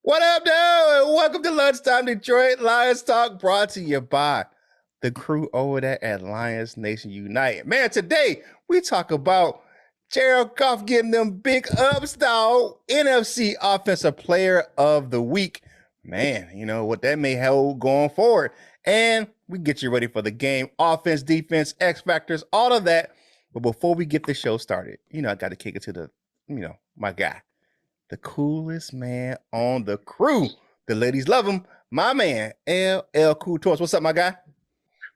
What up, dude? And welcome to Lunchtime Detroit Lions Talk, brought to you by the crew over there at Lions Nation United. Man, today we talk about Jared Goff getting them big ups, dog. NFC Offensive Player of the Week. Man, you know what that may hold going forward. And we get you ready for the game. Offense, defense, X factors, all of that. But before we get the show started, I got to kick it to my guy. The coolest man on the crew. The ladies love him. My man, LL Cool Toys. What's up, my guy?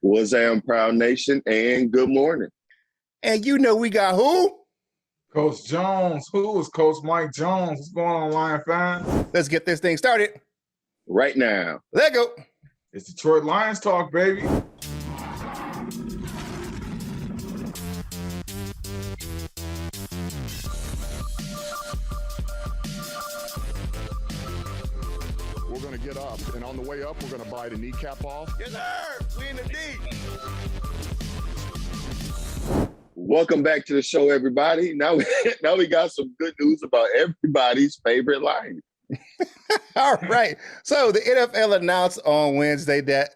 What's up, Proud Nation, and good morning. And we got who? Coach Jones. Who is Coach Mike Jones? What's going on, Lion fans? Let's get this thing started. Right now. Let go. It's Detroit Lions Talk, baby. We're going to get up, and on the way up, we're going to bite a kneecap off. Yes, sir. We in the deep. Welcome back to the show, everybody. Now we got some good news about everybody's favorite Lion. All right. So the NFL announced on Wednesday that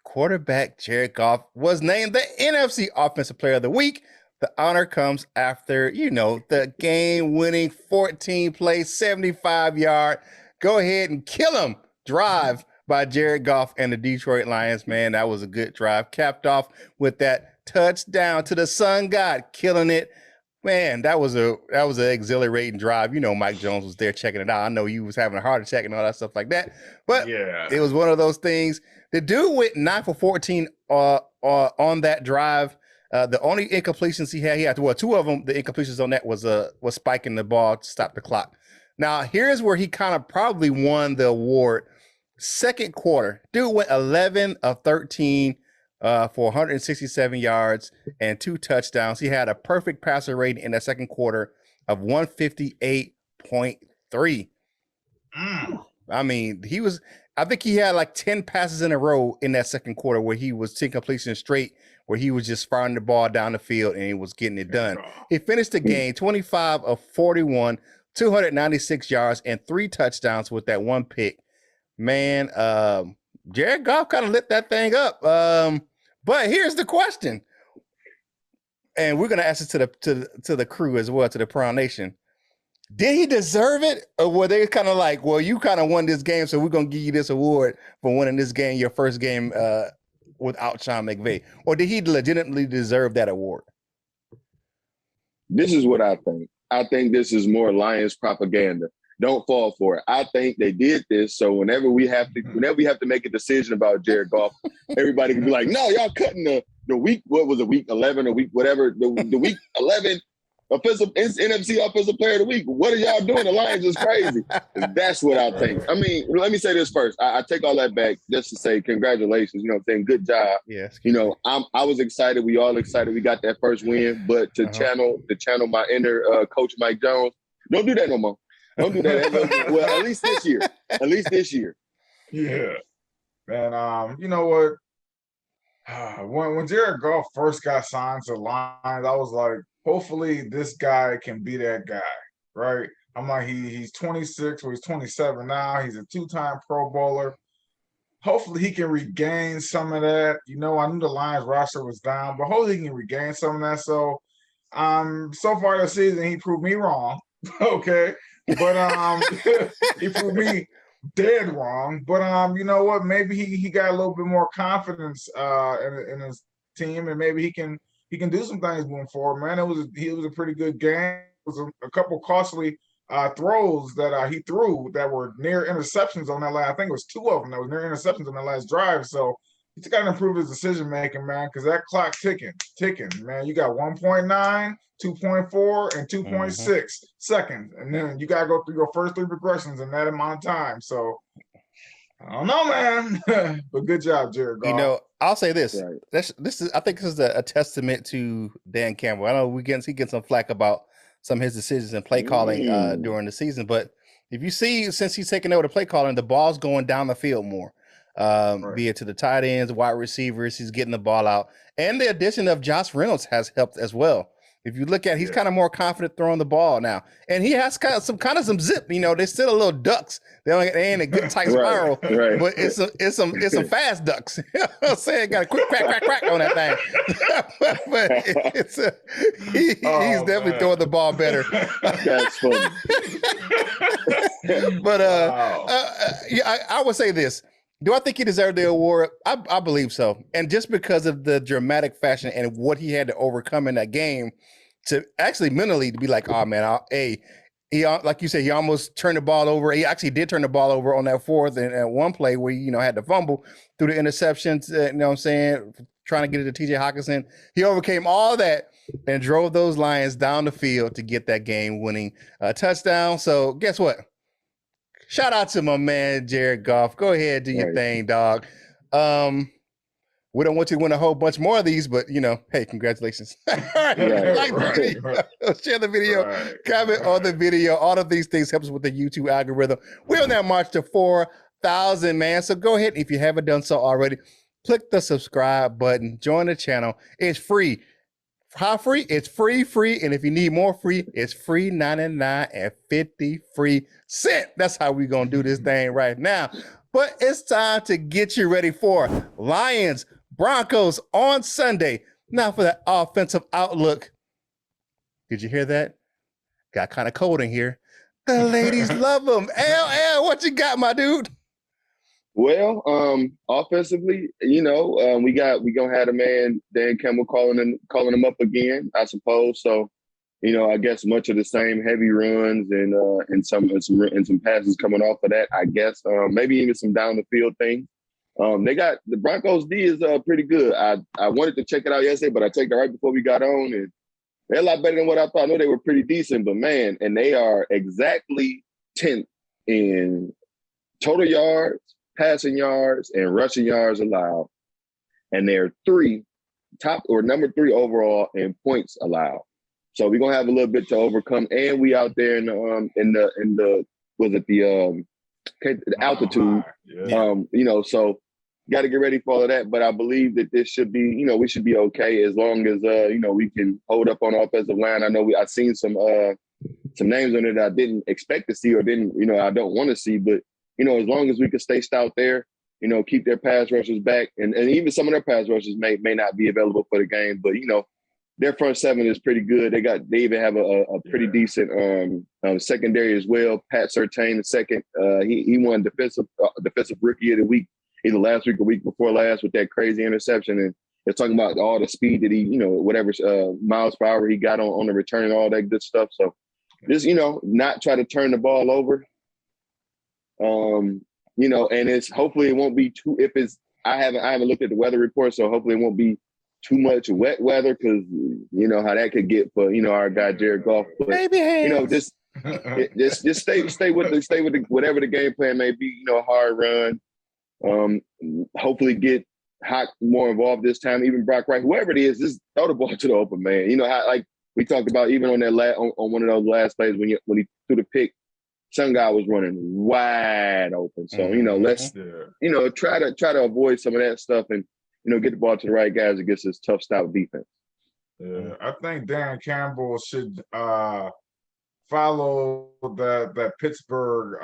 quarterback Jared Goff was named the NFC Offensive Player of the Week. The honor comes after, the game-winning 14-play, 75-yard, go ahead and kill him drive by Jared Goff and the Detroit Lions. Man, that was a good drive. Capped off with that touchdown to the sun god, killing it. Man, that was an exhilarating drive. Mike Jones was there checking it out. I know he was having a heart attack and all that stuff like that. But yeah, it was one of those things. The dude went 9 for 14 on that drive. The only incompletions he had two of them. The incompletions on that was spiking the ball to stop the clock. Now, here's where he kind of probably won the award. Second quarter, dude went 11 of 13 for 167 yards and 2 touchdowns. He had a perfect passer rating in the second quarter of 158.3. I mean, I think he had like 10 passes in a row in that second quarter where he was 10 completions straight, where he was just firing the ball down the field and he was getting it done. He finished the game 25 of 41, 296 yards and 3 touchdowns with that one pick. Man, Jared Goff kind of lit that thing up. But here's the question, and we're gonna ask it to the crew as well, to the Prowl Nation. Did he deserve it, or were they kind of like, well, you kind of won this game, so we're gonna give you this award for winning this game, your first game without Sean McVay, or did he legitimately deserve that award? This is what I think. I think this is more Lions propaganda. Don't fall for it. I think they did this so whenever we have to make a decision about Jared Goff, everybody can be like, no, y'all cutting the week. What was it, week 11 or week whatever? The week 11 NFC Offensive Player of the Week. What are y'all doing? The Lions is crazy. That's what I think. I mean, let me say this first. I take all that back just to say congratulations. Saying good job. Yes. I was excited. We all excited. We got that first win. But to channel my inner Coach Mike Jones, don't do that no more. Don't do that. Well, at least this year. Yeah. Man, you know what? When Jared Goff first got signed to the Lions, I was like, hopefully this guy can be that guy, right? I'm like, he's 26 or he's 27 now. He's a 2-time Pro Bowler. Hopefully he can regain some of that. I knew the Lions roster was down, but hopefully he can regain some of that. So far this season, he proved me wrong. Okay. But he proved me dead wrong. But you know what? Maybe he got a little bit more confidence in his team, and maybe he can do some things moving forward. Man, it was a pretty good game. It was a couple costly throws that he threw that were near interceptions on that last. I think it was 2 of them that were near interceptions on that last drive. So he's got to improve his decision making, man, because that clock ticking, man. You got 1.9. 2.4 and 2.6 seconds. And then you got to go through your first 3 progressions in that amount of time. So, I don't know, man. But good job, Jared Goff. I'll say this. Right. I think this is a testament to Dan Campbell. I know he gets some flack about some of his decisions and play calling during the season. But if you see, since he's taken over the play calling, the ball's going down the field more. Right. Be it to the tight ends, wide receivers, he's getting the ball out. And the addition of Josh Reynolds has helped as well. If you look at it, he's kind of more confident throwing the ball now. And he has kind of some zip. You know, they're still a little ducks. They ain't a good tight spiral, but it's some fast ducks. You know what I'm saying? Got a quick crack on that thing. But he's definitely throwing the ball better. That's funny. But yeah, I would say this. Do I think he deserved the award? I believe so. And just because of the dramatic fashion and what he had to overcome in that game to actually mentally to be like, oh man, he like you said, he almost turned the ball over. He actually did turn the ball over on that fourth and one play where he, had to fumble through the interceptions, you know what I'm saying, trying to get it to TJ Hawkinson. He overcame all that and drove those Lions down the field to get that game winning touchdown. So guess what? Shout out to my man, Jared Goff. Go ahead, do your thing, dog. We don't want you to win a whole bunch more of these, but, hey, congratulations. All right. Share the video, comment on the video. All of these things helps with the YouTube algorithm. We're on that march to 4,000, man. So go ahead, if you haven't done so already, click the subscribe button. Join the channel. It's free. How free? It's free. And if you need more free, it's free 99 and 50 free cent. That's how we're going to do this thing right now. But it's time to get you ready for Lions Broncos on Sunday. Now for the offensive outlook. Did you hear that? Got kind of cold in here. The ladies love them. LL, what you got, my dude? Well, offensively, we gonna have a man, Dan Campbell, calling him up again, I suppose. So, I guess much of the same heavy runs and some passes coming off of that. I guess maybe even some down the field things. They got the Broncos D is pretty good. I wanted to check it out yesterday, but I checked it right before we got on, and they're a lot better than what I thought. I know they were pretty decent, but man, and they are exactly 10th in total yards, passing yards, and rushing yards allowed. And they're number 3 overall in points allowed. So we're gonna have a little bit to overcome. And we out there in the altitude. So got to get ready for all of that. But I believe that this should be, we should be okay as long as we can hold up on the offensive line. I know I've seen some names on it that I didn't expect to see or didn't, I don't want to see, but as long as we can stay stout there, keep their pass rushers back, and even some of their pass rushers may not be available for the game, but their front seven is pretty good. They even have a pretty decent secondary as well. Pat Surtain, the second, he won defensive rookie of the week either last week or week before last with that crazy interception, and they're talking about all the speed that he, whatever miles per hour he got on the return and all that good stuff. So just not try to turn the ball over. And it's hopefully it won't be too. I haven't looked at the weather report, so hopefully it won't be too much wet weather because how that could get for our guy Jared Goff. But just stay with whatever the game plan may be. A hard run. Hopefully get Hawk more involved this time. Even Brock Wright, whoever it is, just throw the ball to the open man. How like we talked about even on that on one of those last plays when he threw the pick. Some guy was running wide open. So, let's, try to avoid some of that stuff and, get the ball to the right guys against this tough stout defense. Yeah, I think Dan Campbell should follow that Pittsburgh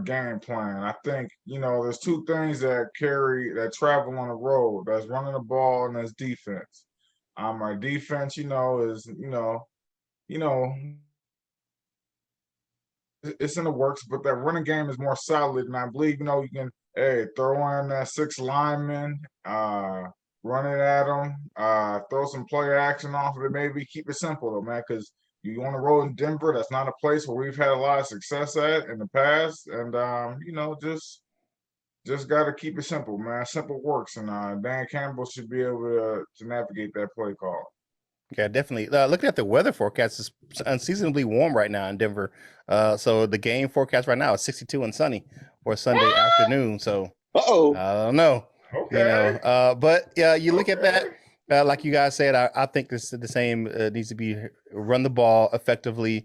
game plan. I think, there's two things that travel on the road. That's running the ball and that's defense. Our defense, is, it's in the works, but that running game is more solid. And I believe, you can, throw in that 6 linemen, run it at them, throw some play action off of it, maybe keep it simple though, man, because you on the road in Denver, that's not a place where we've had a lot of success at in the past. And, just got to keep it simple, man. Simple works. And Dan Campbell should be able to navigate that play call. Yeah, definitely. Looking at the weather forecast, it's unseasonably warm right now in Denver. So the game forecast right now is 62 and sunny for Sunday afternoon. So I don't know. Okay. But you look at that, like you guys said, I think this the same needs to be run the ball effectively.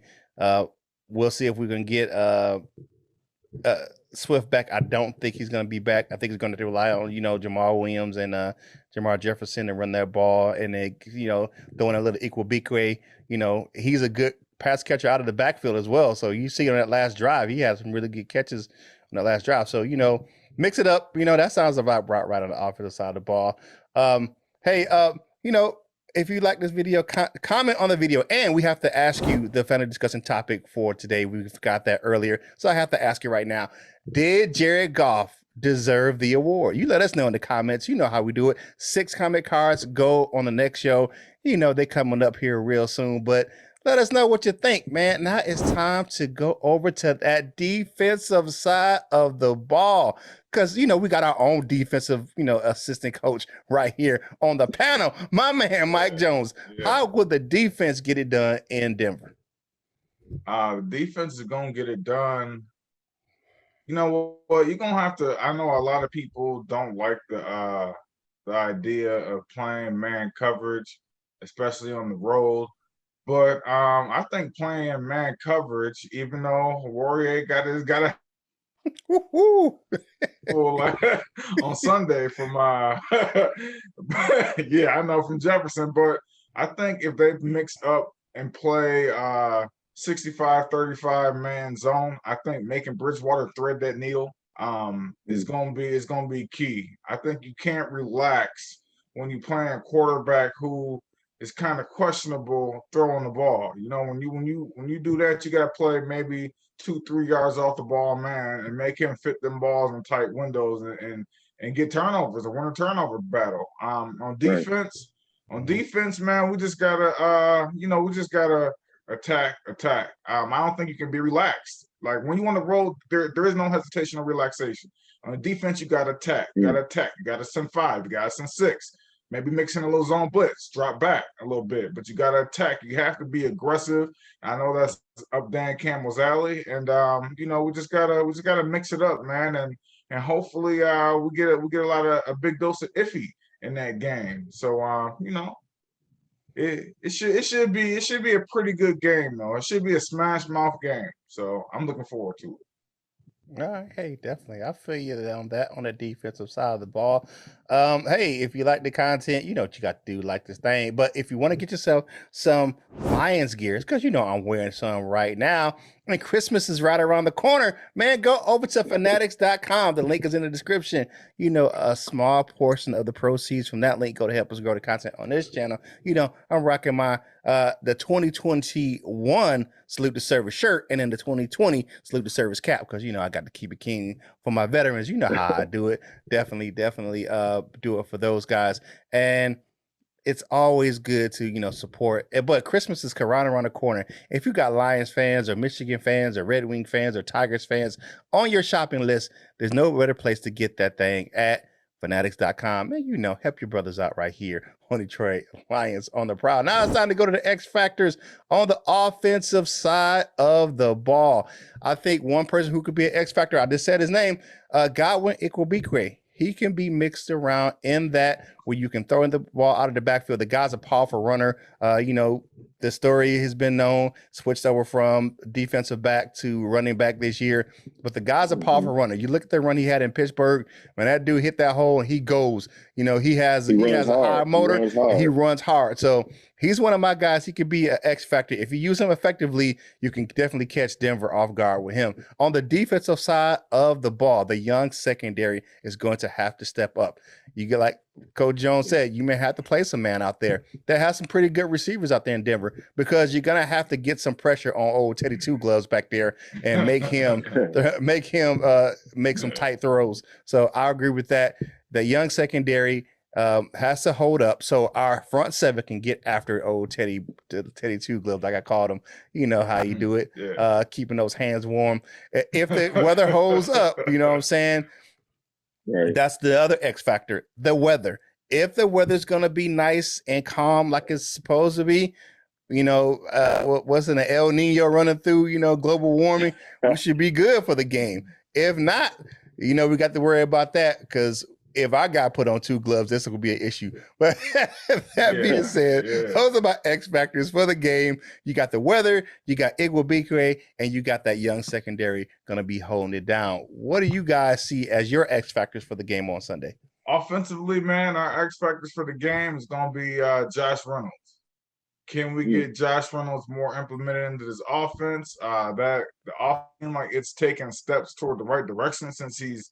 We'll see if we can get Swift back. I don't think he's going to be back. I think he's going to rely on, Jamal Williams and Jamar Jefferson to run that ball, and then, throwing a little Ikebukwe. He's a good pass catcher out of the backfield as well. So you see on that last drive, he had some really good catches on that last drive. So, mix it up. That sounds about right on the offensive side of the ball. Hey, if you like this video, comment on the video. And we have to ask you the final discussion topic for today. We forgot that earlier. So I have to ask you right now, did Jared Goff deserve the award? You let us know in the comments. You know how we do it. 6 comment cards go on the next show. They coming up here real soon. But let us know what you think, man. Now it's time to go over to that defensive side of the ball. Because, we got our own defensive, assistant coach right here on the panel. My man, Mike Jones. Yeah. How would the defense get it done in Denver? The defense is going to get it done. You know what? You're going to have to – I know a lot of people don't like the idea of playing man coverage, especially on the road. But I think playing man coverage, even though Warrior got a on Sunday from yeah, I know, from Jefferson, but I think if they mix up and play 65-35 man zone, I think making Bridgewater thread that needle is gonna be key. I think you can't relax when you're playing a quarterback who is kind of questionable throwing the ball. When you do that, you gotta play maybe 2-3 yards off the ball, man, and make him fit them balls in tight windows and get turnovers, or win a turnover battle. On defense, man, we just gotta attack. I don't think you can be relaxed. Like when you on the road, there is no hesitation or relaxation. On defense, you gotta attack. You gotta send 5. You gotta send 6. Maybe mixing a little zone blitz, drop back a little bit, but you got to attack. You have to be aggressive. I know that's up Dan Campbell's alley, and we just gotta mix it up, man, and hopefully we get a lot of a big dose of iffy in that game. So it should be a pretty good game though. It should be a smash mouth game. So I'm looking forward to it. All right, hey, definitely. I feel you on that on the defensive side of the ball. Hey, if you like the content, you know what you got to do, like this thing. But if you want to get yourself some Lions gears, because I'm wearing some right now, and Christmas is right around the corner, man, go over to fanatics.com. The link is in the description. A small portion of the proceeds from that link go to help us grow the content on this channel. I'm rocking my the 2021 Salute the Service shirt, and then the 2020 Salute the Service cap, because I got to keep it king for my veterans. You know how I do it. Definitely do it for those guys. And it's always good to, support. But Christmas is right around the corner. If you got Lions fans or Michigan fans or Red Wing fans or Tigers fans on your shopping list, there's no better place to get that thing at fanatics.com. And, help your brothers out right here on Detroit Lions on the Prowl. Now it's time to go to the X Factors on the offensive side of the ball. I think one person who could be an X Factor, I just said his name, Godwin Ikebukwe. He can be mixed around in that where you can throw in the ball out of the backfield. The guy's a powerful runner. The story has been known, switched over from defensive back to running back this year. But the guy's a powerful runner. You look at the run he had in Pittsburgh, when that dude hit that hole and he goes, he has a high motor and he runs hard. So he's one of my guys. He could be an X factor. If you use him effectively, you can definitely catch Denver off guard with him. On the defensive side of the ball, the young secondary is going to have to step up. You get, like Coach Jones said, you may have to play some man out there that has some pretty good receivers out there in Denver, because you're going to have to get some pressure on old Teddy Two Gloves back there and make him make some tight throws. So I agree with that. The young secondary has to hold up so our front seven can get after old Teddy Two Gloves, like I called him. You know how you do it, keeping those hands warm. If the weather holds up, you know what I'm saying? Right. That's the other X factor, the weather. If the weather's going to be nice and calm like it's supposed to be, wasn't an El Nino running through, global warming, we should be good for the game. If not, we got to worry about that, because if I got put on 2 gloves, this will be an issue. But that being said, those are my X factors for the game. You got the weather, you got Igwebikwe, and you got that young secondary going to be holding it down. What do you guys see as your X factors for the game on Sunday? Offensively, man, our X factors for the game is going to be Josh Reynolds. Can we get Josh Reynolds more implemented into this offense? That the offense, like, it's taken steps toward the right direction since he's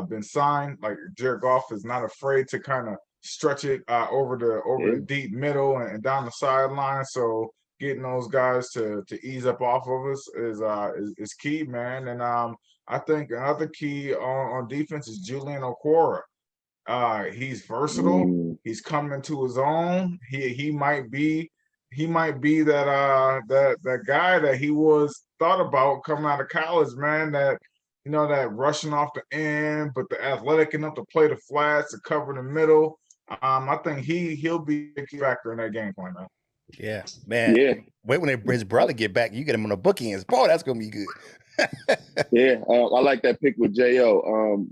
been signed. Like, Jared Goff is not afraid to kind of stretch it over the deep middle and down the sideline. So getting those guys to ease up off of us is key, man. And I think another key on defense is Julian Okwara. He's versatile. He's coming into his own. He might be that guy that he was thought about coming out of college, man. That that rushing off the end, but the athletic enough to play the flats, to cover the middle. I think he'll be a key factor in that game plan, man. Yeah, man. Yeah. Wait when his brother get back, you get him on the bookends. Boy, that's gonna be good. I like that pick with Jo.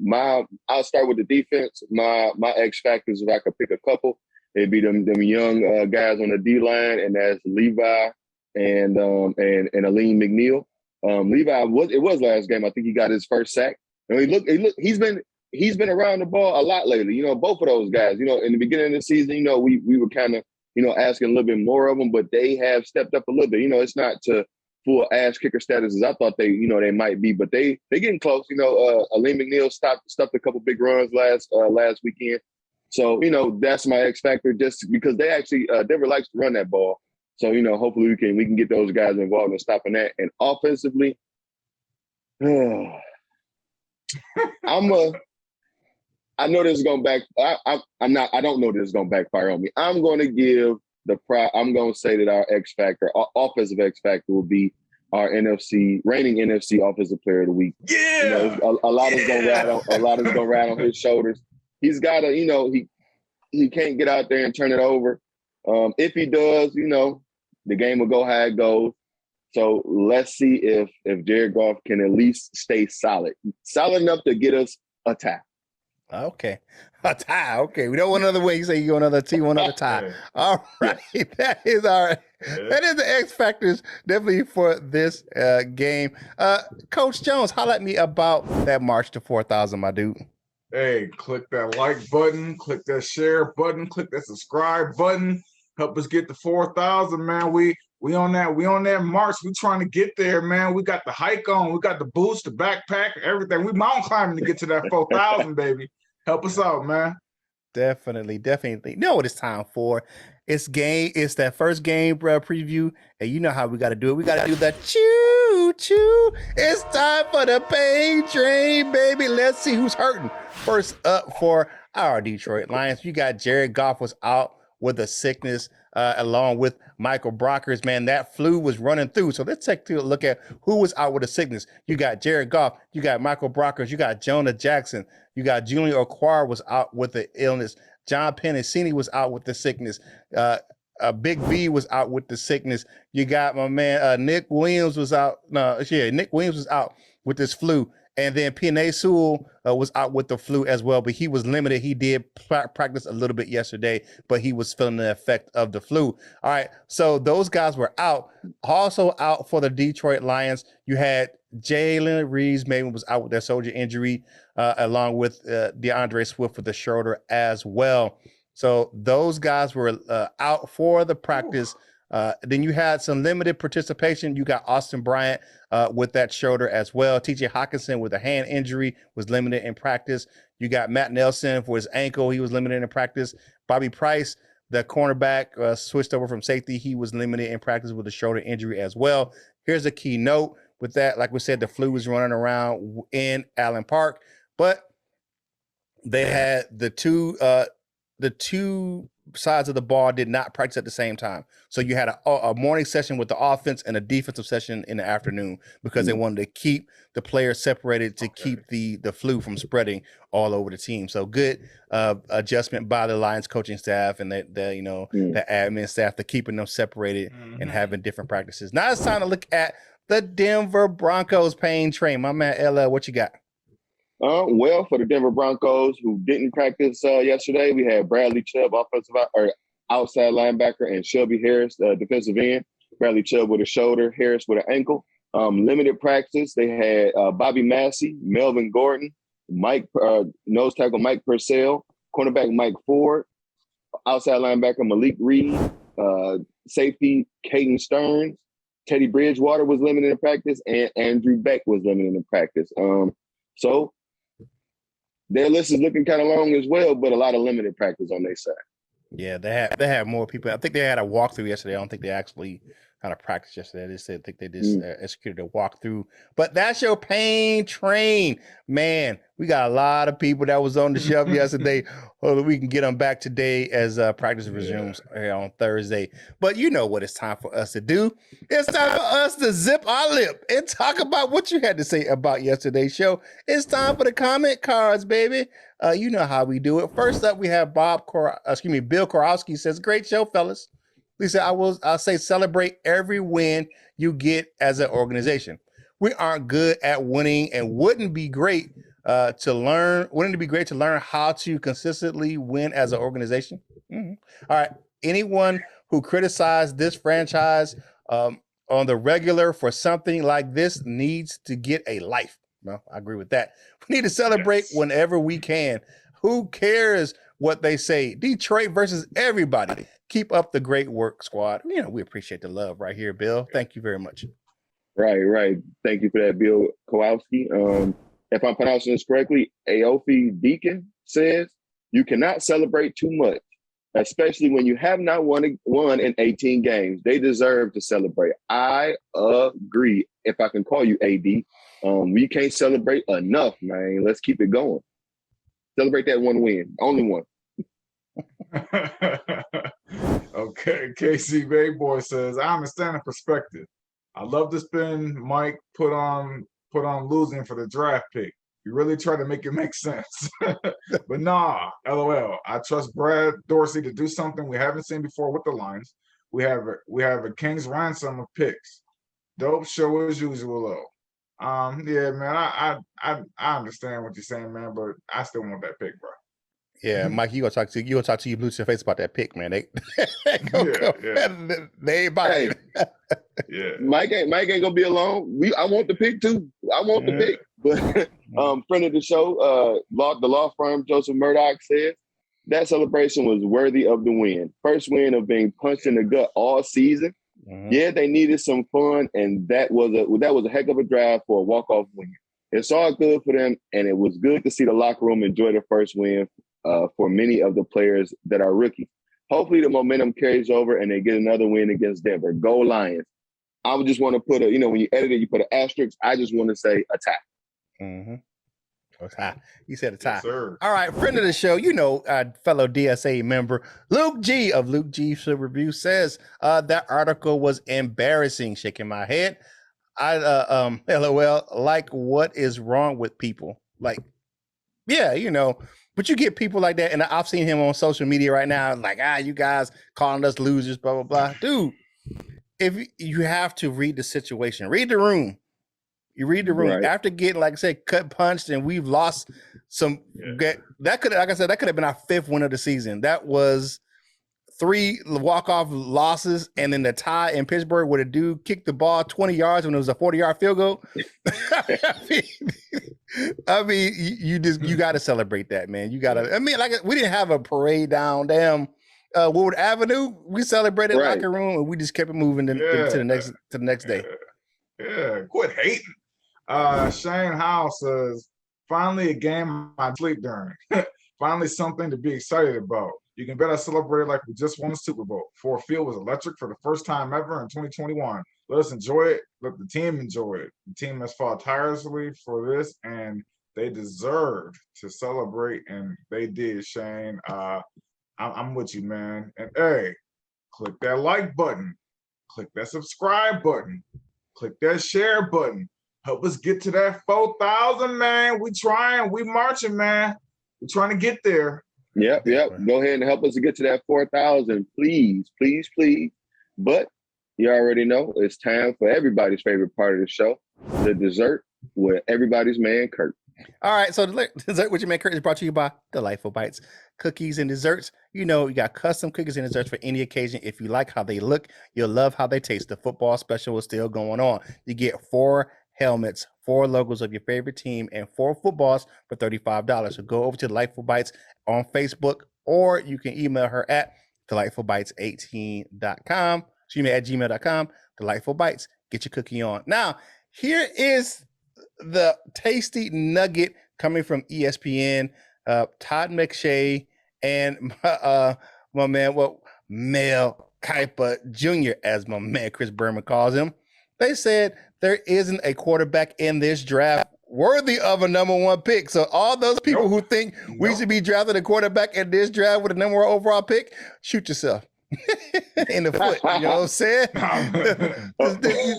I'll start with the defense. My X factors, if I could pick a couple, it'd be them young guys on the D line, and that's Levi and Aleem McNeil. Levi was last game. I think he got his first sack. And he's been around the ball a lot lately. Both of those guys. In the beginning of the season, we were kind of asking a little bit more of them, but they have stepped up a little bit. It's not to full ass kicker status as I thought they might be, but they getting close. Aleem McNeil stuffed a couple big runs last weekend. So, that's my X factor, just because they actually Denver likes to run that ball. So, hopefully we can get those guys involved in stopping that. And offensively, I know this is going back. I don't know this is going to backfire on me. I'm going to give I'm going to say that our X factor, our offensive X factor, will be our reigning NFC Offensive Player of the Week. Yeah, a lot is going to ride on his shoulders. He's got to, he can't get out there and turn it over. If he does, the game will go how it goes. So let's see if Jared Goff can at least stay solid enough to get us a tie. Okay. A tie. Okay. We don't want another way. You say you go another T, one other tie. All right. That is that is the X factors definitely for this game. Coach Jones, holler at me about that march to 4,000, my dude. Hey, click that like button, click that share button, click that subscribe button. Help us get to 4,000, man. We on that march. We trying to get there, man. We got the hike on. We got the boots, the backpack, everything. We mountain climbing to get to that 4,000, baby. Help us out, man. Definitely. You know what it's time for. It's that first game preview, and you know how we got to do it. We got to do the choo-choo. It's time for the pain train, baby. Let's see who's hurting. First up for our Detroit Lions, you got Jared Goff was out with a sickness, along with Michael Brockers. Man, that flu was running through. So let's take a look at who was out with a sickness. You got Jared Goff, you got Michael Brockers, you got Jonah Jackson, you got Julian Okwara was out with the illness. John Pennicini was out with the sickness. Big B was out with the sickness. You got my man Nick Williams was out. Nick Williams was out with this flu. And then Penei Sewell was out with the flu as well, but he was limited. He did practice a little bit yesterday, but he was feeling the effect of the flu. All right, so those guys were out. Also out for the Detroit Lions, you had Jalen Reeves-Maybin was out with that shoulder injury, along with DeAndre Swift with the shoulder as well. So those guys were out for the practice. Then you had some limited participation. You got Austin Bryant with that shoulder as well. TJ Hawkinson with a hand injury was limited in practice. You got Matt Nelson for his ankle. He was limited in practice. Bobby Price, the cornerback, switched over from safety. He was limited in practice with a shoulder injury as well. Here's a key note with that. Like we said, the flu was running around in Allen Park, but they had the two sides of the ball did not practice at the same time. So you had a morning session with the offense and a defensive session in the afternoon because they wanted to keep the players separated to keep the flu from spreading all over the team. So good adjustment by the Lions coaching staff and the admin staff to keeping them separated and having different practices. Now it's time to look at the Denver Broncos pain train. My man LL, what you got? Well, for the Denver Broncos, who didn't practice yesterday, we had Bradley Chubb, outside linebacker, and Shelby Harris, defensive end. Bradley Chubb with a shoulder, Harris with an ankle. Limited practice. They had Bobby Massey, Melvin Gordon, nose tackle Mike Purcell, cornerback Mike Ford, outside linebacker Malik Reed, safety Caden Stearns. Teddy Bridgewater was limited in practice, and Andrew Beck was limited in practice. So their list is looking kind of long as well, but a lot of limited practice on their side. Yeah, they had more people. I think they had a walkthrough yesterday. I don't think they actually kind of practiced yesterday. They said I think they just executed a walkthrough. But that's your pain train, man. We got a lot of people that was on the shelf yesterday. Hopefully we can get them back today as practice resumes here on Thursday. But you know what it's time for us to do. It's time for us to zip our lip and talk about what you had to say about yesterday's show. It's time for the comment cards, baby. You know how we do it. First up, we have Bill Korowski says, "Great show, fellas." Lisa, I'll say celebrate every win you get as an organization. We aren't good at winning, and wouldn't it be great to learn how to consistently win as an organization? Mm-hmm. All right. Anyone who criticized this franchise on the regular for something like this needs to get a life. Well, I agree with that. We need to celebrate whenever we can. Who cares what they say? Detroit versus everybody. Keep up the great work, squad. You know, we appreciate the love right here, Bill. Thank you very much. Right. Thank you for that, Bill Kowalski. If I'm pronouncing this correctly, Aofi Deacon says, you cannot celebrate too much, especially when you have not won in 18 games. They deserve to celebrate. I agree. If I can call you AD, we can't celebrate enough, man. Let's keep it going. Celebrate that one win. Only one. Okay, KC Bayboy says, I understand the perspective. I love the spin Mike put on losing for the draft pick. You really try to make it make sense. But nah, LOL. I trust Brad Dorsey to do something we haven't seen before with the Lions. We have a king's ransom of picks. Dope show as usual, though. Yeah, man, I understand what you're saying, man, but I still want that pick, bro. Yeah, Mike, you gonna talk to you blue to your face about that pick, man. They ain't buying it. Yeah. Mike ain't gonna be alone. I want the pick too. I want the pick. But friend of the show, the law firm Joseph Murdoch says that celebration was worthy of the win. First win of being punched in the gut all season. Mm-hmm. Yeah, they needed some fun, and that was a heck of a drive for a walk-off win. It's all good for them, and it was good to see the locker room enjoy the first win for many of the players that are rookies. Hopefully the momentum carries over and they get another win against Denver. Go Lions. I would just want to put when you edit it, you put an asterisk. I just want to say a tie. Mm-hmm. A tie. You said a tie. Yes, all right, friend of the show, fellow DSA member, Luke G of Luke G Review says that article was embarrassing. Shaking my head. LOL, like what is wrong with people? Like, yeah, but you get people like that, and I've seen him on social media right now, like, you guys calling us losers, blah, blah, blah. Dude, if you have to read the situation, read the room. You read the room. Right. After getting, like I said, cut punched, and we've lost some. That could have been our fifth win of the season. That was 3 walk-off losses, and then the tie in Pittsburgh where the dude kicked the ball 20 yards when it was a 40-yard field goal. I mean, you got to celebrate that, man. You got to. I mean, like, we didn't have a parade down Woodward Avenue. We celebrated locker room, and we just kept it moving to the next day. Yeah, quit hating. Shane Howe says, finally a game I sleep during. Finally something to be excited about. You can bet I celebrated like we just won the Super Bowl. Ford Field was electric for the first time ever in 2021. Let us enjoy it. Let the team enjoy it. The team has fought tirelessly for this, and they deserve to celebrate, and they did, Shane. I'm with you, man. And, hey, click that like button. Click that subscribe button. Click that share button. Help us get to that 4,000, man. We trying. We marching, man. We're trying to get there. Yep. Go ahead and help us to get to that 4,000, please. But you already know it's time for everybody's favorite part of the show, the dessert with everybody's man, Curt. All right, so Dessert with your man Curt is brought to you by Delightful Bites. Cookies and desserts. You know, you got custom cookies and desserts for any occasion. If you like how they look, you'll love how they taste. The football special is still going on. You get 4 helmets, 4 logos of your favorite team, and 4 footballs for $35. So go over to Delightful Bites on Facebook, or you can email her at delightfulbites18.com. Excuse me, at gmail.com. Delightful Bites. Get your cookie on. Now, here is the tasty nugget coming from ESPN. Todd McShay and my man, Mel Kiper Jr., as my man Chris Berman calls him. They said there isn't a quarterback in this draft worthy of a #1 pick. So all those people who think we should be drafting a quarterback in this draft with a #1 overall pick, shoot yourself in the foot. You know what I'm saying?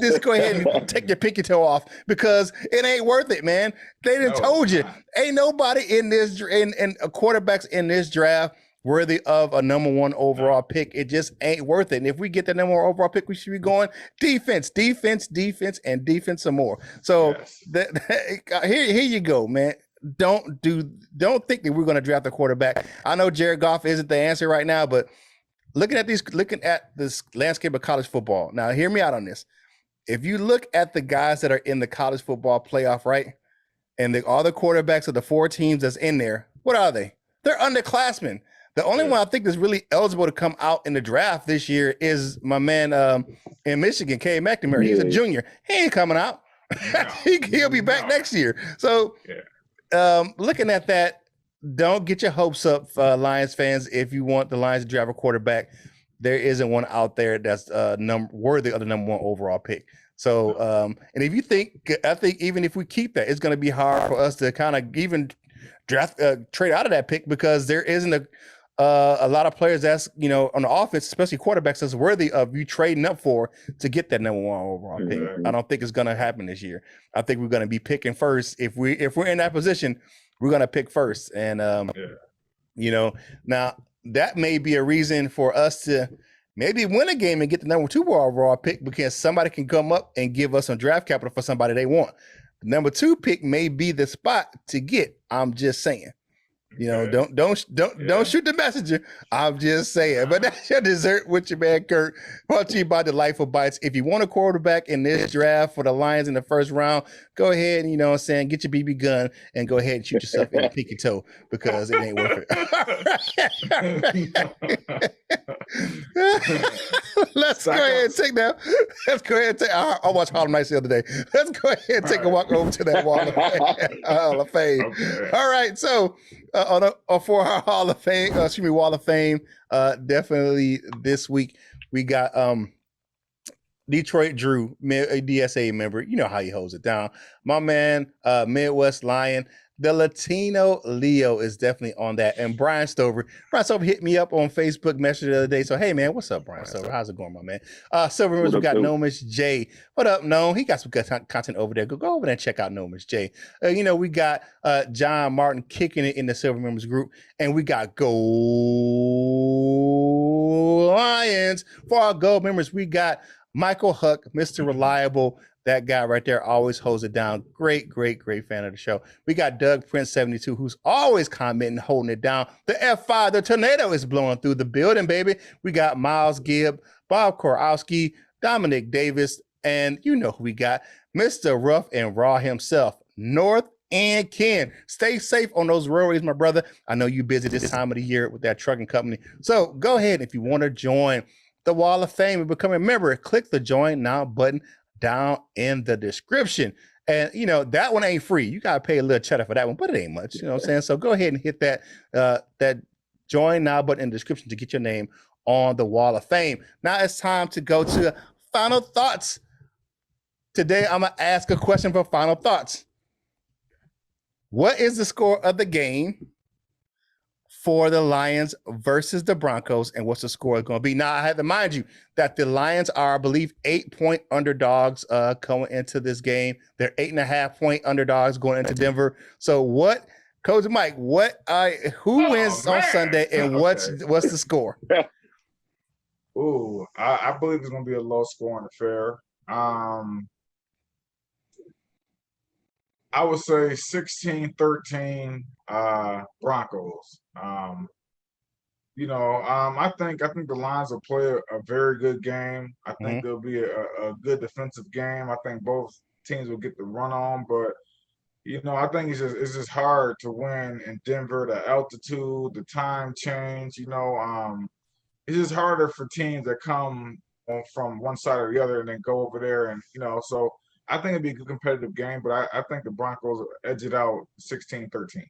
just go ahead and take your pinky toe off, because it ain't worth it, man. They done told you, ain't nobody in this and quarterbacks in this draft worthy of a #1 overall pick. It just ain't worth it. And if we get the #1 overall pick, we should be going defense, and defense some more. So here you go, man. Don't think that we're going to draft a quarterback. I know Jared Goff isn't the answer right now, but looking at this landscape of college football. Now, hear me out on this. If you look at the guys that are in the college football playoff, right, and all the quarterbacks of the 4 teams that's in there, what are they? They're underclassmen. The only one I think that's really eligible to come out in the draft this year is my man in Michigan, K. McNamara. He's a junior. He ain't coming out. He'll be back next year. So looking at that, don't get your hopes up, Lions fans. If you want the Lions to draft a quarterback, there isn't one out there that's worthy of the #1 overall pick. So, and if you think, I think even if we keep that, it's going to be hard for us to kind of even trade out of that pick, because there isn't a lot of players that's, you know, on the offense, especially quarterbacks, that's worthy of you trading up for to get that #1 overall pick. I don't think it's going to happen this year. I think we're going to be picking first. If we're in that position, we're going to pick first. And, you know, now that may be a reason for us to maybe win a game and get the #2 overall pick, because somebody can come up and give us some draft capital for somebody they want. The #2 pick may be the spot to get. I'm just saying. You know, don't shoot the messenger. I'm just saying. But that's your dessert with your man Curt, brought to you by Delightful Bites. If you want a quarterback in this draft for the Lions in the first round, go ahead and, you know what I'm saying, get your BB gun and go ahead and shoot yourself in the pinky toe, because it ain't worth it. Let's go ahead and take that. Let's go ahead and take. I watched Harlem Nights the other day. Let's go ahead and take a walk over to that Wall of Fame. Okay. All right, so for our Hall of Fame, Wall of Fame, definitely this week we got Detroit Drew, a DSA member. You know how he holds it down. My man, Midwest Lion. The Latino Leo is definitely on that. And Brian Stover hit me up on Facebook Messenger the other day. So, hey, man, what's up, Brian Stover? How's it going, my man? Silver Members, we got Nomis J. What up, Gnome? He got some good content over there. Go over there and check out Nomis J. You know, we got John Martin kicking it in the Silver Members group. And we got Gold Lions. For our Gold members, we got Michael Huck, Mr. Reliable. That guy right there always holds it down. Great fan of the show. We got Doug Prince 72, who's always commenting, holding it down. The F5, the tornado is blowing through the building, baby. We got Miles Gibb, Bob Korowski, Dominic Davis, and you know who we got, Mr. Rough and Raw himself, North and Ken. Stay safe on those roadways, my brother. I know you're busy this time of the year with that trucking company. So go ahead, if you want to join the Wall of Fame and become a member, click the Join Now button down in the description. And you know that one ain't free. You gotta pay a little cheddar for that one, but it ain't much. You know what I'm saying? So go ahead and hit that that Join Now button in the description to get your name on the Wall of Fame. Now it's time to go to final thoughts. Today I'm gonna ask a question for final thoughts. What is the score of the game for the Lions versus the Broncos, and what's the score going to be? Now, I have to remind you that the Lions are, I believe, 8-point underdogs going into this game. They're 8.5-point underdogs going into Denver. So what, Coach Mike, who wins on Sunday, and what's the score? Ooh, I believe it's going to be a low-scoring affair. I would say 16-13 Broncos. I think the Lions will play a very good game. I think Mhm. it'll be a good defensive game. I think both teams will get the run on, but I think it's just hard to win in Denver. The altitude, the time change. It's just harder for teams that come from one side or the other and then go over there, and so I think it'd be a good competitive game, but I think the Broncos will edge it out 16-13.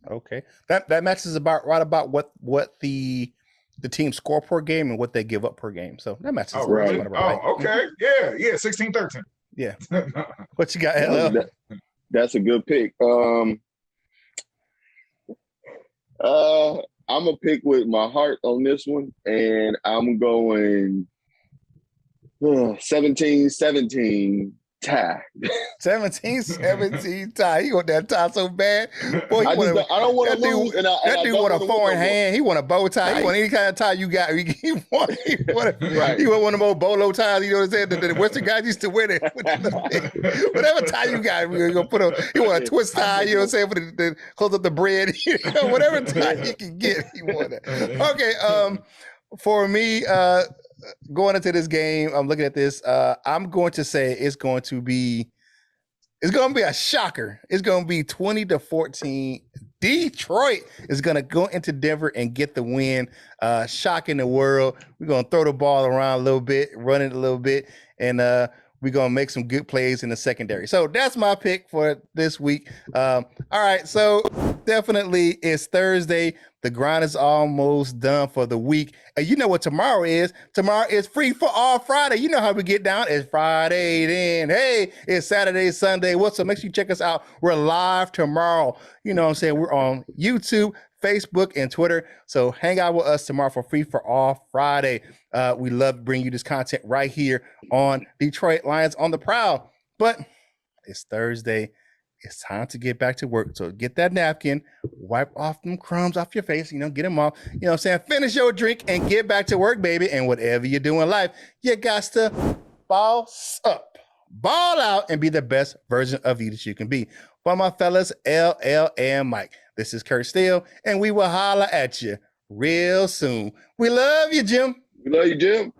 Okay, that matches about what the team score per game and what they give up per game. So that matches. Oh, right. really? Oh, okay. Yeah, 16-13. Yeah. What you got, Well, LL? that's a good pick. I'm gonna pick with my heart on this one, and I'm going 17-17 tie. 17-17 tie. He want that tie so bad. Boy, I don't want to lose. That dude want a foreign hand. He want a bow tie. He want any kind of tie you got. He want one of those bolo ties. You know what I'm saying? The Western guys used to wear that. Whatever tie you got, we're gonna put on. He want a twist tie. You know what I'm saying? For the close up the bread. Whatever tie he can get, he want it. Okay. For me, going into this game, I'm looking at this. I'm going to say it's going to be a shocker. It's going to be 20-14. Detroit is going to go into Denver and get the win, shocking the world. We're going to throw the ball around a little bit, run it a little bit, and we're going to make some good plays in the secondary. So that's my pick for this week. All right, so definitely it's Thursday. The grind is almost done for the week. And you know what tomorrow is? Tomorrow is Free for All Friday. You know how we get down. It's Friday, then hey, it's Saturday, Sunday. So make sure you check us out. We're live tomorrow. You know what I'm saying? We're on YouTube, Facebook, and Twitter. So hang out with us tomorrow for Free for All Friday. We love to bring you this content right here on Detroit Lions on the Prowl. But it's Thursday. It's time to get back to work. So get that napkin, wipe off them crumbs off your face, get them off. You know what I'm saying? Finish your drink and get back to work, baby. And whatever you do in life, you got to boss up, ball out, and be the best version of you that you can be. For my fellas, LL and Mike, this is Curt Steele, and we will holler at you real soon. We love you, Jim. We love you, Jim.